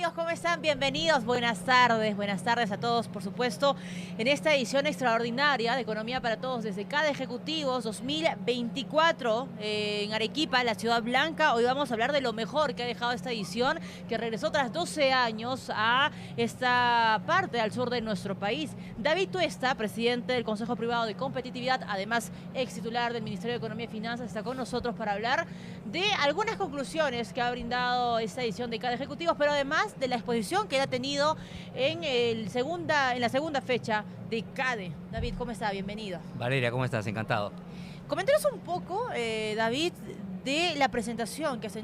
amigos? ¿Cómo están? Bienvenidos, buenas tardes a todos, por supuesto, en esta edición extraordinaria de Economía para Todos desde CADE Ejecutivos 2024 en Arequipa, la Ciudad Blanca. Hoy vamos a hablar de lo mejor que ha dejado esta edición, que regresó tras 12 años a esta parte al sur de nuestro país. David Tuesta, presidente del Consejo Privado de Competitividad, además ex titular del Ministerio de Economía y Finanzas, está con nosotros para hablar de algunas conclusiones que ha brindado esta edición de CADE Ejecutivos, pero además de la exposición que él ha tenido en la segunda fecha de CADE. David, ¿cómo está? Bienvenido. Valeria, ¿cómo estás? Encantado. Coméntanos un poco, David, de la presentación que has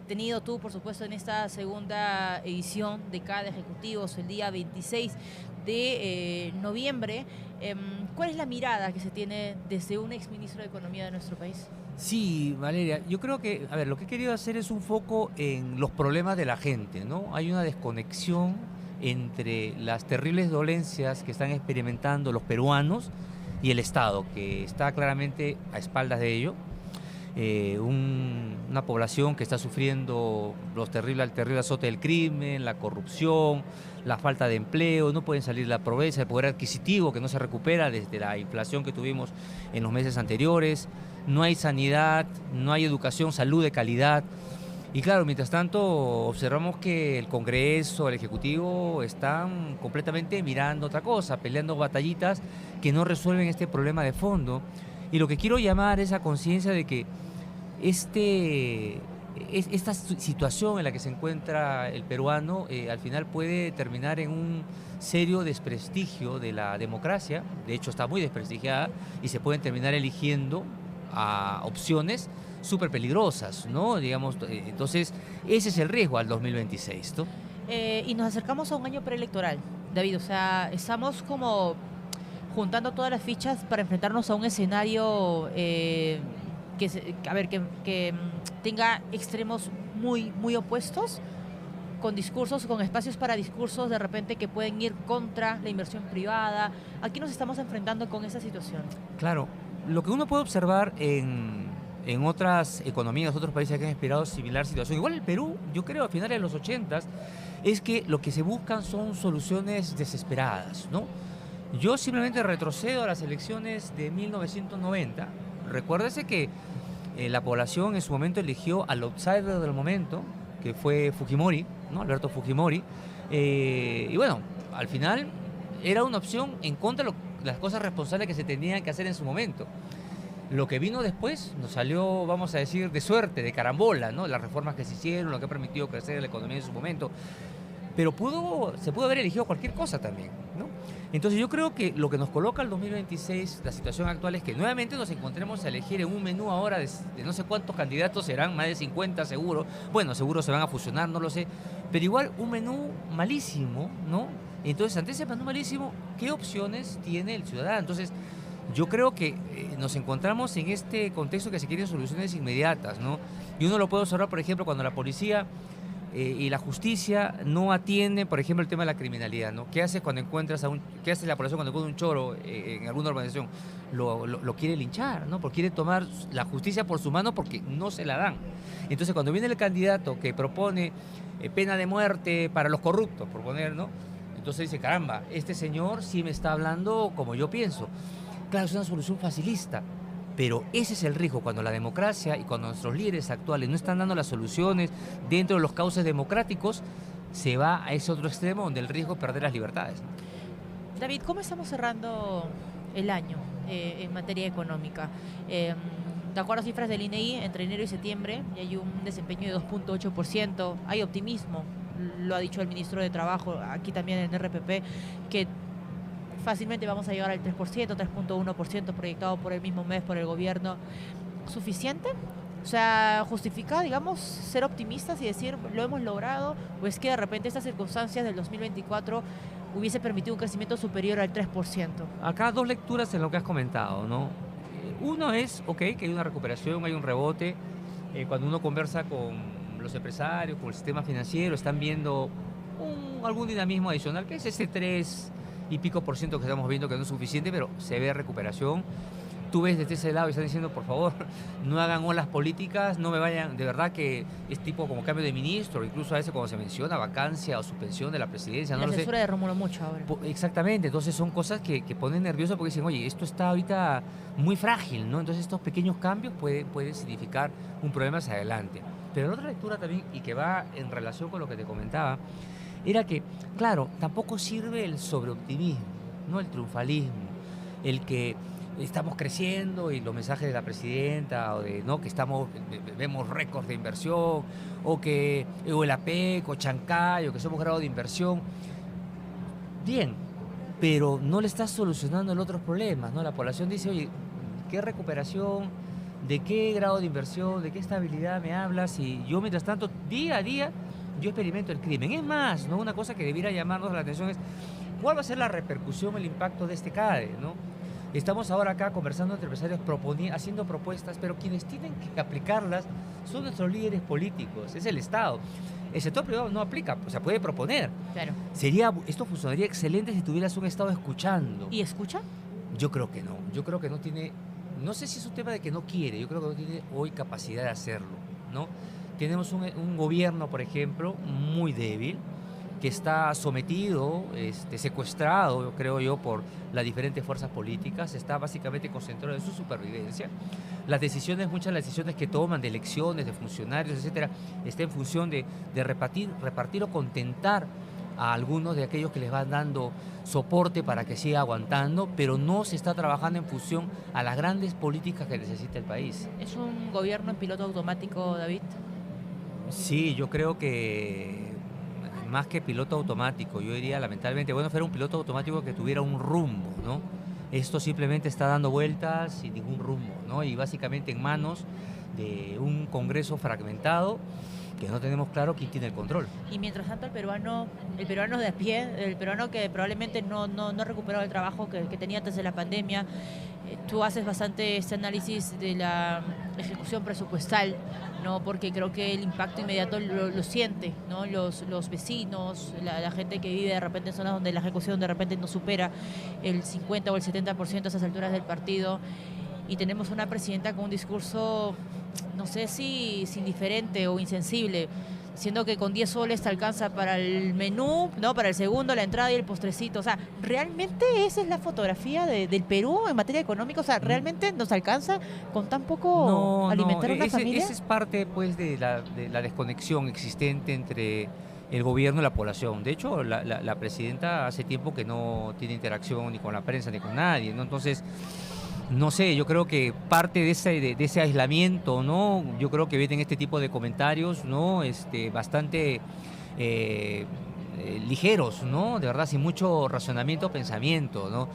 tenido tú, por supuesto, en esta segunda edición de CADE Ejecutivos el día 26 de noviembre. ¿Cuál es la mirada que se tiene desde un exministro de Economía de nuestro país? Sí, Valeria, yo creo que, lo que he querido hacer es un foco en los problemas de la gente, ¿no? Hay una desconexión entre las terribles dolencias que están experimentando los peruanos y el Estado, que está claramente a espaldas de ello. Una población que está sufriendo el terrible azote del crimen, la corrupción, la falta de empleo, no pueden salir de la pobreza, el poder adquisitivo que no se recupera desde la inflación que tuvimos en los meses anteriores, no hay sanidad, no hay educación, salud de calidad. Y claro, mientras tanto observamos que el Congreso, el Ejecutivo están completamente mirando otra cosa, peleando batallitas que no resuelven este problema de fondo. Y lo que quiero llamar es a conciencia de que esta situación en la que se encuentra el peruano al final puede terminar en un serio desprestigio de la democracia. De hecho, está muy desprestigiada y se pueden terminar eligiendo a opciones súper peligrosas, ¿no? Digamos, entonces, ese es el riesgo al 2026, ¿no? Y nos acercamos a un año preelectoral, David. O sea, estamos como juntando todas las fichas para enfrentarnos a un escenario que tenga extremos muy opuestos, con espacios para discursos de repente que pueden ir contra la inversión privada. Aquí nos estamos enfrentando con esa situación. Claro, lo que uno puede observar en otras economías, otros países que han inspirado similar situación, igual el Perú, yo creo a finales de los 80s, es que lo que se buscan son soluciones desesperadas, ¿no? Yo simplemente retrocedo a las elecciones de 1990. Recuérdese que la población en su momento eligió al outsider del momento, que fue Fujimori, ¿no? Alberto Fujimori. Y bueno, al final era una opción en contra de las cosas responsables que se tenían que hacer en su momento. Lo que vino después nos salió, vamos a decir, de suerte, de carambola, ¿no? Las reformas que se hicieron, lo que ha permitido crecer la economía en su momento. Pero se pudo haber elegido cualquier cosa también, ¿no? Entonces yo creo que lo que nos coloca al 2026, la situación actual, es que nuevamente nos encontremos a elegir en un menú ahora de no sé cuántos candidatos serán, más de 50 seguro. Bueno, seguro se van a fusionar, no lo sé. Pero igual un menú malísimo, ¿no? Entonces, ante ese menú malísimo, ¿qué opciones tiene el ciudadano? Entonces, yo creo que nos encontramos en este contexto que se quieren soluciones inmediatas, ¿no? Y uno lo puede observar, por ejemplo, cuando la policía y la justicia no atiende, por ejemplo, el tema de la criminalidad, ¿no? ¿Qué hace qué hace la población cuando encuentra un choro en alguna organización? Lo quiere linchar, ¿no? Porque quiere tomar la justicia por su mano porque no se la dan. Entonces, cuando viene el candidato que propone pena de muerte para los corruptos, por poner, ¿no? Entonces dice, caramba, este señor sí me está hablando como yo pienso. Claro, es una solución facilista, pero ese es el riesgo cuando la democracia y cuando nuestros líderes actuales no están dando las soluciones dentro de los cauces democráticos, se va a ese otro extremo donde el riesgo es perder las libertades. David, ¿cómo estamos cerrando el año en materia económica? De acuerdo a cifras del INEI, entre enero y septiembre y hay un desempeño de 2.8%, hay optimismo, lo ha dicho el ministro de Trabajo, aquí también en RPP, que fácilmente vamos a llegar al 3%, 3.1% proyectado por el mismo mes por el gobierno. ¿Suficiente? O sea, ¿justifica, digamos, ser optimistas y decir lo hemos logrado? ¿O es que de repente estas circunstancias del 2024 hubiese permitido un crecimiento superior al 3%? Acá dos lecturas en lo que has comentado, ¿no? Uno es, que hay una recuperación, hay un rebote. Cuando uno conversa con los empresarios, con el sistema financiero, están viendo algún dinamismo adicional, que es ese 3 y pico % que estamos viendo que no es suficiente, pero se ve recuperación. tú ves desde ese lado y están diciendo, por favor, no hagan olas políticas, no me vayan, de verdad que es tipo como cambio de ministro, incluso a veces cuando se menciona vacancia o suspensión de la presidencia, no La lo sé. censura de Rómulo Mucho ahora. Exactamente, entonces son cosas que ponen nervioso porque dicen, oye, esto está ahorita muy frágil, ¿no? Entonces estos pequeños cambios pueden significar un problema hacia adelante. Pero la otra lectura también, y que va en relación con lo que te comentaba, era que, claro, tampoco sirve el sobreoptimismo, ¿no? El triunfalismo, el que estamos creciendo y los mensajes de la presidenta o de no que vemos récords de inversión o el APEC o Chancay o que somos grado de inversión. Bien, pero no le estás solucionando los otros problemas, ¿no? La población dice, oye, ¿qué recuperación? ¿De qué grado de inversión? ¿De qué estabilidad me hablas? Y yo, mientras tanto, día a día, yo experimento el crimen. Es más, ¿no? Una cosa que debiera llamarnos la atención es cuál va a ser la repercusión, el impacto de este CADE, ¿no? Estamos ahora acá conversando entre empresarios, haciendo propuestas, pero quienes tienen que aplicarlas son nuestros líderes políticos, es el Estado. El sector privado no aplica, o sea, puede proponer. Claro. Esto funcionaría excelente si tuvieras un Estado escuchando. ¿Y escucha? Yo creo que no. Yo creo que no tiene, no sé si es un tema de que no quiere, yo creo que no tiene hoy capacidad de hacerlo, ¿no? Tenemos un gobierno, por ejemplo, muy débil, que está sometido, secuestrado, creo yo, por las diferentes fuerzas políticas, está básicamente concentrado en su supervivencia. Muchas de las decisiones que toman de elecciones, de funcionarios, etcétera, está en función de repartir o contentar a algunos de aquellos que les van dando soporte para que siga aguantando, pero no se está trabajando en función a las grandes políticas que necesita el país. ¿Es un gobierno en piloto automático, David? Sí, yo creo que más que piloto automático, yo diría lamentablemente, bueno, fuera un piloto automático que tuviera un rumbo, ¿no? Esto simplemente está dando vueltas sin ningún rumbo, ¿no? Y básicamente en manos de un Congreso fragmentado que no tenemos claro quién tiene el control. Y mientras tanto el peruano de a pie, el peruano que probablemente no ha recuperado el trabajo que tenía antes de la pandemia, tú haces bastante este análisis de la ejecución presupuestal, ¿no? Porque creo que el impacto inmediato lo siente, ¿no? Los vecinos, la gente que vive de repente en zonas donde la ejecución de repente no supera el 50 o el 70% a esas alturas del partido. Y tenemos una presidenta con un discurso, no sé si indiferente o insensible, siendo que con 10 soles te alcanza para el menú, ¿no? Para el segundo, la entrada y el postrecito. O sea, ¿realmente esa es la fotografía del Perú en materia económica? O sea, ¿realmente nos alcanza con tan poco alimentar una familia? Esa es parte, pues, de la desconexión existente entre el gobierno y la población. De hecho, la presidenta hace tiempo que no tiene interacción ni con la prensa ni con nadie, ¿no? Entonces, no sé, yo creo que parte de ese aislamiento, ¿no? Yo creo que vienen este tipo de comentarios, ¿no? Bastante ligeros, ¿no? De verdad, sin mucho razonamiento o pensamiento, ¿no?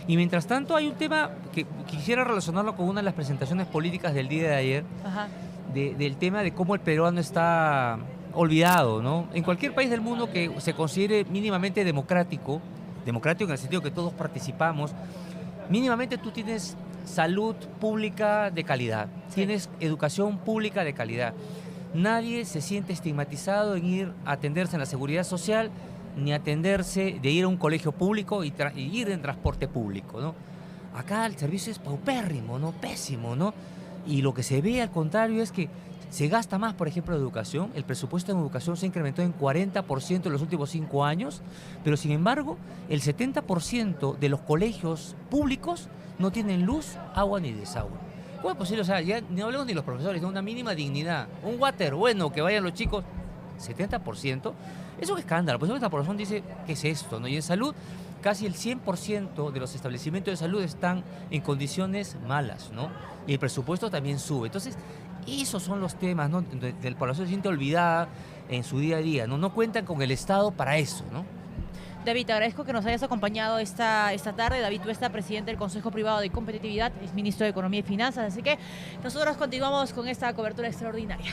Y mientras tanto hay un tema que quisiera relacionarlo con una de las presentaciones políticas del día de ayer, Ajá. Del tema de cómo el peruano está olvidado, ¿no? En cualquier país del mundo que se considere mínimamente democrático en el sentido que todos participamos, mínimamente tú tienes salud pública de calidad, sí. Tienes educación pública de calidad. Nadie se siente estigmatizado en ir a atenderse en la seguridad social, ni atenderse de ir a un colegio público y ir en transporte público, ¿no? Acá el servicio es paupérrimo, ¿no? Pésimo, ¿no? Y lo que se ve al contrario es que se gasta más, por ejemplo, en educación. El presupuesto en educación se incrementó en 40% en los últimos 5 años, pero sin embargo, el 70% de los colegios públicos no tienen luz, agua ni desagüe. ¿Cómo es posible? O sea, ya no hablemos ni los profesores, de una mínima dignidad. Un water bueno, que vayan los chicos, 70%. Es un escándalo. Por eso esta población dice, ¿qué es esto? ¿No? Y en salud, casi el 100% de los establecimientos de salud están en condiciones malas, ¿no? Y el presupuesto también sube. Entonces, esos son los temas, ¿no? La población se siente olvidada en su día a día, ¿no? No cuentan con el Estado para eso, ¿no? David, te agradezco que nos hayas acompañado esta tarde. David Tuesta, presidente del Consejo Privado de Competitividad, es ministro de Economía y Finanzas. Así que nosotros continuamos con esta cobertura extraordinaria.